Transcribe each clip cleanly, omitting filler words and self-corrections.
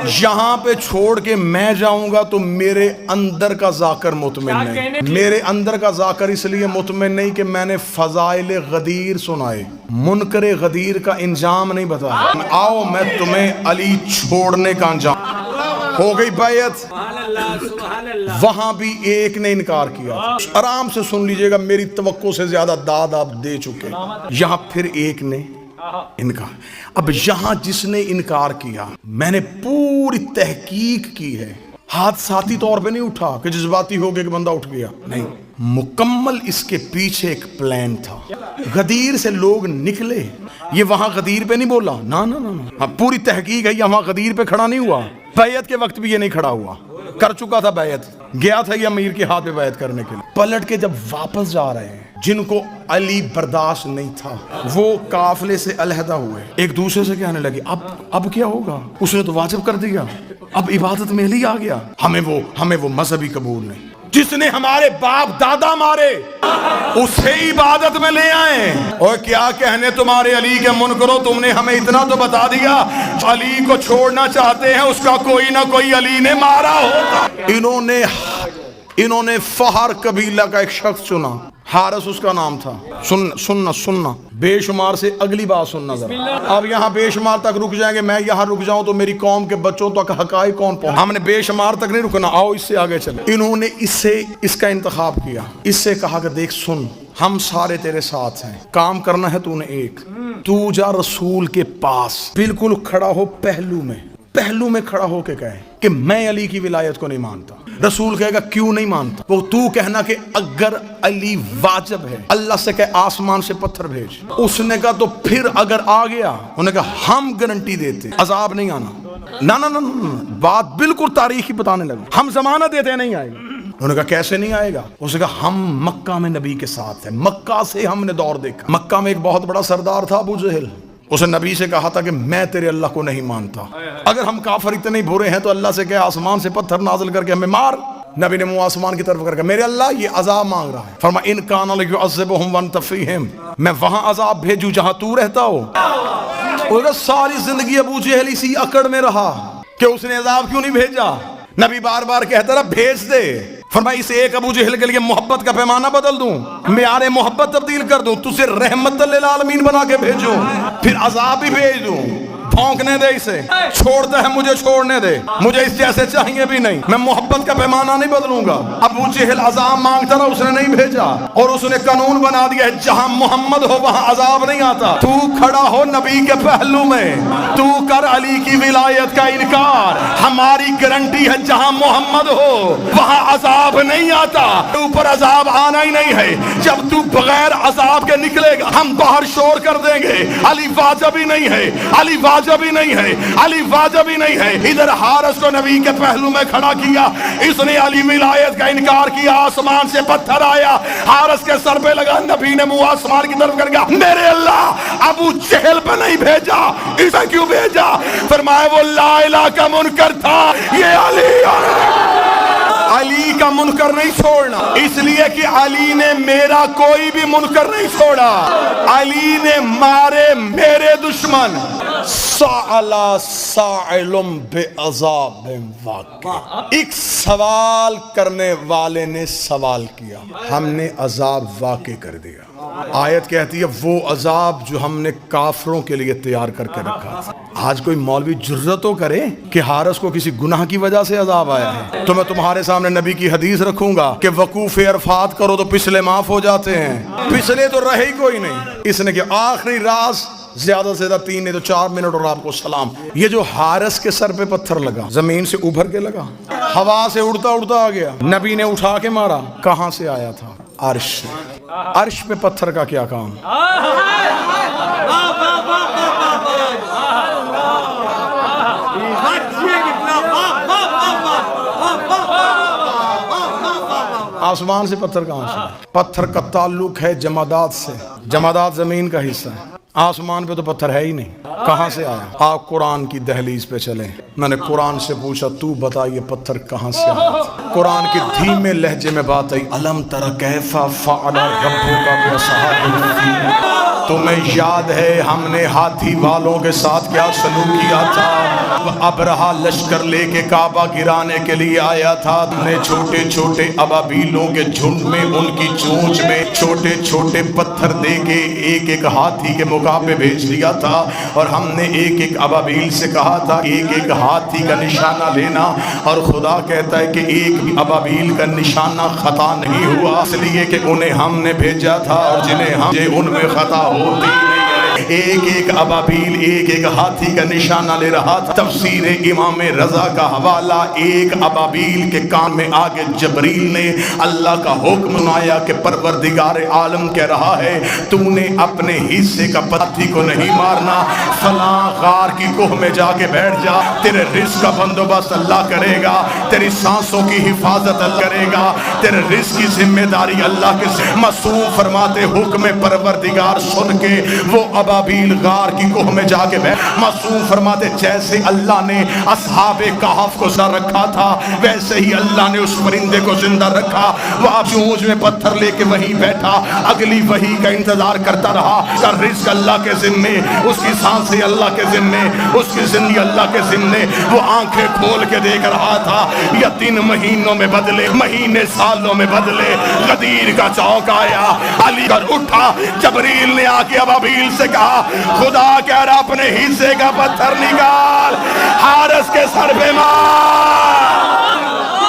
یہاں پہ چھوڑ کے میں جاؤں گا تو میرے اندر کا ذاکر مطمئن نہیں. میرے اندر کا ذاکر اس لیے مطمئن نہیں کہ میں نے فضائل غدیر سنائے, منکر غدیر کا انجام نہیں بتایا. آؤ میں تمہیں علی چھوڑنے کا انجام. ہو گئی بیعت. وہاں بھی ایک نے انکار کیا. آرام سے سن لیجئے گا, میری توقع سے زیادہ داد آپ دے چکے. یہاں پھر ایک نے انکار. اب یہاں جس نے انکار کیا, میں نے پوری تحقیق کی ہے, حادثاتی طور پہ نہیں اٹھا کہ جذباتی ہو گیا کہ بندہ اٹھ گیا, نہیں, مکمل اس کے پیچھے ایک پلان تھا. غدیر سے لوگ نکلے, یہ وہاں غدیر پہ نہیں بولا, نا نا نا, پوری تحقیق ہے, یہاں غدیر پہ کھڑا نہیں ہوا. بیعت کے وقت بھی یہ نہیں کھڑا ہوا, کر چکا تھا بیعت, گیا تھا یہ امیر کے ہاتھ پہ بیعت کرنے کے لیے. پلٹ کے جب واپس جا رہے ہیں, جن کو علی برداشت نہیں تھا وہ قافلے سے علیحدہ ہوئے, ایک دوسرے سے کہنے لگے اب کیا ہوگا, اس نے تو واجب کر دیا, اب عبادت میں ہی آ گیا, ہمیں وہ مذہبی قبول نہیں. جس نے ہمارے باپ دادا مارے اسے عبادت میں لے آئے. اور کیا کہنے تمہارے علی کے منکرو, تم نے ہمیں اتنا تو بتا دیا, علی کو چھوڑنا چاہتے ہیں, اس کا کوئی نہ کوئی علی نے مارا ہوتا. انہوں نے فہر قبیلہ کا ایک شخص چنا, حارث اس کا نام تھا. سننا بے شمار سے اگلی بات سننا ذرا. اب یہاں بے شمار تک رک جائیں گے, میں یہاں رک جاؤں تو میری قوم کے بچوں تک حقائق کون پہنچ. ہم نے بے شمار تک نہیں رکنا, آؤ اس سے آگے چلیں. انہوں نے اس کا انتخاب کیا, اس سے کہا کہ دیکھ سن, ہم سارے تیرے ساتھ ہیں, کام کرنا ہے تو نے ایک, تو جا رسول کے پاس بالکل کھڑا ہو, پہلو میں کھڑا ہو کے کہے کہ میں علی کی ولایت کو نہیں مانتا. رسول کہے گا کیوں نہیں مانتا, وہ تو کہنا کہ اگر علی واجب ہے, اللہ سے کہ آسمان سے پتھر بھیج. اس نے کہا تو پھر اگر آ گیا, انہوں نے کہا ہم گارنٹی دیتے عذاب نہیں آنا. نا بات بالکل تاریخی بتانے لگے, ہم ضمانت دیتے نہیں آئے گا. انہوں نے کہا کیسے نہیں آئے گا, اس نے کہا ہم مکہ میں نبی کے ساتھ ہیں, مکہ سے ہم نے دور دیکھا. مکہ میں ایک بہت بڑا سردار تھا ابو جہل, اس نے نبی سے کہا تھا کہ میں تیرے اللہ کو نہیں مانتا, اگر ہم کافر اتنے برے ہیں تو اللہ سے کہ آسمان سے پتھر نازل کر کے ہمیں مار. نبی نے منہ آسمان کی طرف کر کے, میرے اللہ یہ عذاب مانگ رہا ہے. فرما ان کان لیعذبہم وانت فیہم, میں وہاں عذاب بھیجوں جہاں تو رہتا ہو. اور ساری زندگی ابو جہل اسی اکڑ میں رہا کہ اس نے عذاب کیوں نہیں بھیجا. نبی بار بار کہتا رہا بھیج دے. فرمایا اس ایک ابو جہل کے لیے محبت کا پیمانہ بدل دوں, معیار محبت تبدیل کر دوں, تجھے رحمت للعالمین بنا کے بھیجوں, پھر عذاب بھی بھیج دوں. پھونکنے دے اسے, چھوڑتا ہے مجھے چھوڑنے دے, مجھے اس جیسے چاہیے بھی نہیں, میں محبت کا پیمانہ نہیں بدلوں گا. ابو جہل عذاب مانگتا رہا, اس نے نہیں بھیجا, اور اس نے قانون بنا دیا ہے جہاں محمد ہو وہاں عذاب نہیں آتا. تو کھڑا ہو نبی کے پہلو میں, تو کر علی کی ولایت کا انکار, ہماری گارنٹی ہے جہاں محمد ہو وہاں عذاب نہیں آتا. اوپر عذاب آنا ہی نہیں ہے, جب تو بغیر عذاب کے نکلے گا ہم باہر شور کر دیں گے علی واجب ہی نہیں ہے, علی واجب ہی نہیں ہے, علی واجب ہی نہیں ہے. ادھر حارث کو نبی کے پہلو میں کھڑا کیا, اس نے علی ولایت کا انکار کیا, آسمان سے پتھر آیا, حارث کے سر پہ لگا, نبی نے منہ آسمان کی طرف کر گیا, میرے اللہ ابو جہل پہ نہیں بھیجا, اسے کیوں بھیجا. فرمایا وہ لا الہ کا منکر تھا, یہ علی کا منکر نہیں چھوڑنا, اس لیے کہ علی نے میرا کوئی بھی منکر نہیں چھوڑا. علی نے مارے میرے دشمن, سألا سائل بعذاب واقع, ایک سوال کرنے والے نے سوال کیا, ہم نے عذاب واقع کر دیا. آیت کہتی ہے وہ عذاب جو ہم نے کافروں کے لیے تیار کر کے رکھا تھا. آج کوئی مولوی جرت تو کرے کہ حارث کو کسی گناہ کی وجہ سے عذاب آیا ہے, تو میں تمہارے سامنے نبی کی حدیث رکھوں گا کہ وقوف عرفات کرو تو پچھلے معاف ہو جاتے ہیں. پچھلے تو رہے ہی کوئی نہیں. اس نے کہ آخری راز زیادہ سے زیادہ 3 نہیں تو 4 منٹ اور آپ کو سلام. یہ جو حارث کے سر پہ پتھر لگا, زمین سے ابھر کے لگا, ہوا سے اڑتا اڑتا آ گیا, نبی نے اٹھا کے مارا, کہاں سے آیا تھا, عرش. عرش پہ پتھر کا کیا کام. آسمان سے پتھر کہاں سے. پتھر کا تعلق ہے جمادات سے, جمادات زمین کا حصہ ہے, آسمان پہ تو پتھر ہے ہی نہیں, کہاں سے آیا. آپ قرآن کی دہلیز پہ چلیں, میں نے قرآن سے پوچھا تو بتا یہ پتھر کہاں سے آیا. قرآن کی دھیمے لہجے میں بات آئی, الم تر کیف فعل ربک باصحاب الفیل. تمہیں یاد ہے ہم نے ہاتھی والوں کے ساتھ کیا سلوک کیا تھا؟ ابرہا لشکر لے کے کعبہ گرانے کے لیے آیا تھا، ہم نے چھوٹے چھوٹے ابابیلوں کے جھنڈ میں ان کی چونچ میں چھوٹے چھوٹے پتھر دے کے ایک ایک ہاتھی کے مقابلے بھیج دیا تھا، اور ہم نے ایک ایک ابابیل سے کہا تھا ایک ایک ہاتھی کا نشانہ لینا، اور خدا کہتا ہے کہ ایک بھی ابابیل کا نشانہ خطا نہیں ہوا، اس لیے کہ انہیں ہم نے بھیجا تھا، اور جنہیں ہم ان میں خطا ہوتی نہیں ہے۔ ایک ایک ابابیل ایک ایک ہاتھی کا نشانہ لے رہا تھا۔ تفسیر امام رضا کا حوالہ، ایک ابابیل کے کان میں آگے جبریل نے اللہ کا حکم سنایا کہ پروردگار عالم کہہ رہا ہے تو نے اپنے حصے کا ہاتھی کو نہیں مارنا، فلاں غار کی کوہ میں جا کے بیٹھ جا، تیرے رزق کا بندوبست اللہ کرے گا، تیری سانسوں کی حفاظت اللہ کرے گا، تیرے رزق کی ذمہ داری اللہ کے معصوم فرماتے حکم پروردگار سن کے وہ ابابیل غار کی کوہ میں جا کے بیٹھ، معصوم فرماتے جیسے اللہ نے اصحاب کہف کو زندہ رکھا تھا ویسے ہی اللہ نے اس پرندے کو زندہ رکھا، وہ آپ چونچ میں پتھر لے کے وہیں بیٹھا، اگلی وحی کا انتظار کرتا رہا، اس کا رزق اللہ کے ذمے، اس کی سانسیں اللہ کے ذمے، اس کی زندگی اللہ کے ذمے، وہ آنکھیں کھول کے دیکھ رہا تھا، یا 3 مہینوں میں بدلے، مہینے سالوں میں بدلے، غدیر کا چوک آیا، علی کر اٹھا، جبریل نے آ کے ابابیل سے کہا خدا کہہ رہا اپنے حصے کا پتھر نکال، حارس کے سر پہ مار،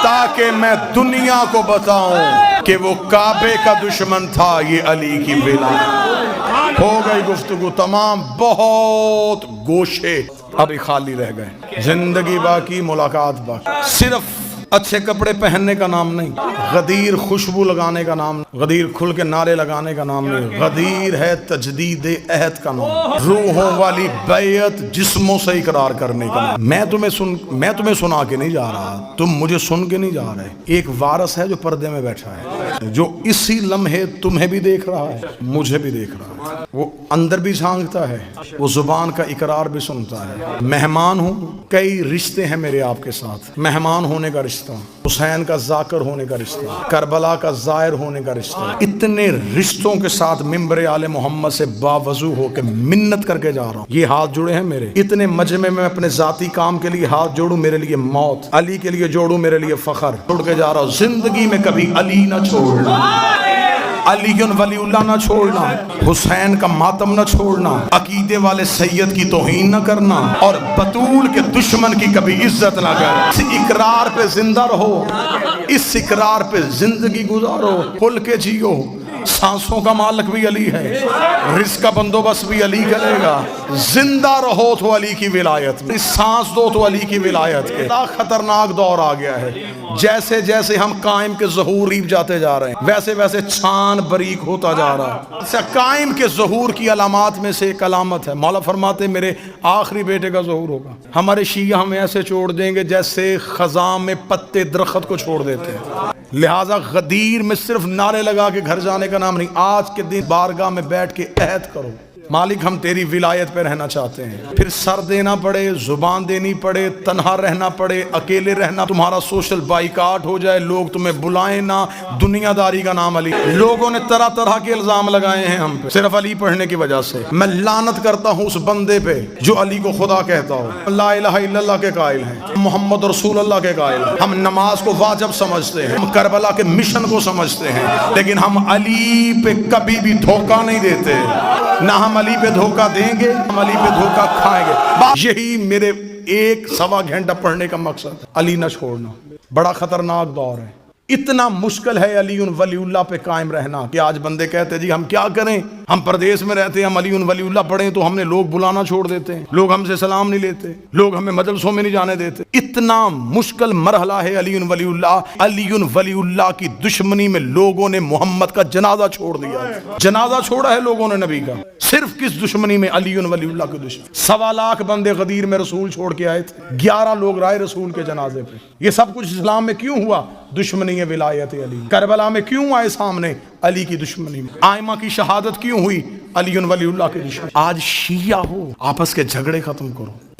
تاکہ میں دنیا کو بتاؤں کہ وہ کعبے کا دشمن تھا، یہ علی کی ولایت۔ ہو گئی گفتگو تمام، بہت گوشے ابھی خالی رہ گئے، زندگی باقی، ملاقات باقی، صرف اچھے کپڑے پہننے کا نام نہیں، غدیر خوشبو لگانے کا نام نہیں، غدیر کھل کے نعرے لگانے کا نام نہیں، غدیر ہے تجدید عہد کا نام، روحوں والی بیعت جسموں سے اقرار کرنے کا نام۔ میں تمہیں سنا کے نہیں جا رہا، تم مجھے سن کے نہیں جا رہے، ایک وارث ہے جو پردے میں بیٹھا ہے، جو اسی لمحے تمہیں بھی دیکھ رہا ہے، مجھے بھی دیکھ رہا ہے، وہ اندر بھی جھانکتا ہے، وہ زبان کا اقرار بھی سنتا ہے۔ مہمان ہوں، کئی رشتے ہیں میرے آپ کے ساتھ، مہمان ہونے کا رشتہ، حسین کا ذاکر ہونے کا رشتہ، کربلا کا زائر ہونے کا رشتہ، اتنے رشتوں کے ساتھ ممبر آل محمد سے باوضو ہو کے منت کر کے جا رہا ہوں، یہ ہاتھ جڑے ہیں میرے، اتنے مجمع میں اپنے ذاتی کام کے لیے ہاتھ جوڑوں، میرے لیے موت، علی کے لیے جوڑوں، میرے لیے فخر، جوڑ کے جا رہا ہوں، زندگی میں کبھی علی نہ چھوڑنا، علی ولی اللہ نہ چھوڑنا، حسین کا ماتم نہ چھوڑنا، عقیدے والے سید کی توہین نہ کرنا، اور بطول کے دشمن کی کبھی عزت نہ کرنا۔ اس اقرار پہ زندہ رہو، اس اقرار پہ زندگی گزارو، کھل کے جیو، سانسوں کا مالک بھی علی ہے، رزق کا بندوبست بھی علی کرے گا، زندہ رہو تو علی کی ولایت میں، سانس دو تو علی کی ولایت کے۔ بڑا خطرناک دور آ گیا ہے، جیسے جیسے ہم قائم کے ظہور ریب جاتے جا رہے ہیں ویسے ویسے چھان بریک ہوتا جا رہا ہے۔ قائم کے ظہور کی علامات میں سے ایک علامت ہے، مولا فرماتے میرے آخری بیٹے کا ظہور ہوگا، ہمارے شیعہ ہمیں ایسے چھوڑ دیں گے جیسے خزاں میں پتے درخت کو چھوڑ دیتے ہیں، لہٰذا غدیر میں صرف نعرے لگا کے گھر جانے کا نام نہیں، آج کے دن بارگاہ میں بیٹھ کے عہد کرو مالک ہم تیری ولایت پہ رہنا چاہتے ہیں، پھر سر دینا پڑے، زبان دینی پڑے، تنہا رہنا پڑے، اکیلے رہنا، تمہارا سوشل بائیکاٹ ہو جائے، لوگ تمہیں بلائیں نہ، دنیا داری کا نام علی۔ لوگوں نے طرح طرح کے الزام لگائے ہیں ہم پہ صرف علی پڑھنے کی وجہ سے، میں لعنت کرتا ہوں اس بندے پہ جو علی کو خدا کہتا ہو، لا الہ الا اللہ کے قائل ہیں، محمد رسول اللہ کے قائل ہیں، ہم نماز کو واجب سمجھتے ہیں، ہم کربلا کے مشن کو سمجھتے ہیں، لیکن ہم علی پہ کبھی بھی دھوکہ نہیں دیتے، نہ ہم علی پہ دھوکہ دیں گے، ہم علی پہ دھوکہ کھائیں گے۔ یہی میرے 1-1.25 گھنٹہ پڑھنے کا مقصد، علی نہ چھوڑنا۔ بڑا خطرناک دور ہے، اتنا مشکل ہے علی ولی اللہ پہ قائم رہنا کہ آج بندے کہتے ہیں جی ہم کیا کریں، ہم پردیس میں رہتے ہیں، ہم علی ولی اللہ پڑھیں تو ہم نے لوگ بلانا چھوڑ دیتے ہیں، لوگ ہم سے سلام نہیں لیتے، لوگ ہمیں مجلسوں میں نہیں جانے دیتے۔ اتنا مشکل مرحلہ ہے علی ولی اللہ۔ علی ولی اللہ کی دشمنی میں لوگوں نے محمد کا جنازہ چھوڑ دیا، جنازہ چھوڑا ہے لوگوں نے نبی کا، صرف کس دشمنی میں؟ علی ولی اللہ کی دشمنی۔ 1.25 لاکھ بندے غدیر میں رسول چھوڑ کے آئے تھے، 11 لوگ رائے رسول کے جنازے پہ۔ یہ سب کچھ اسلام میں کیوں ہوا؟ دشمنی ولایت علی۔ کربلا میں کیوں آئے سامنے؟ علی کی دشمنی میں۔ آئمہ کی شہادت کیوں ہوئی؟ علی ولی اللہ کی دشمنی۔ آج شیعہ ہو، آپس کے جھگڑے ختم کرو،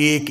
1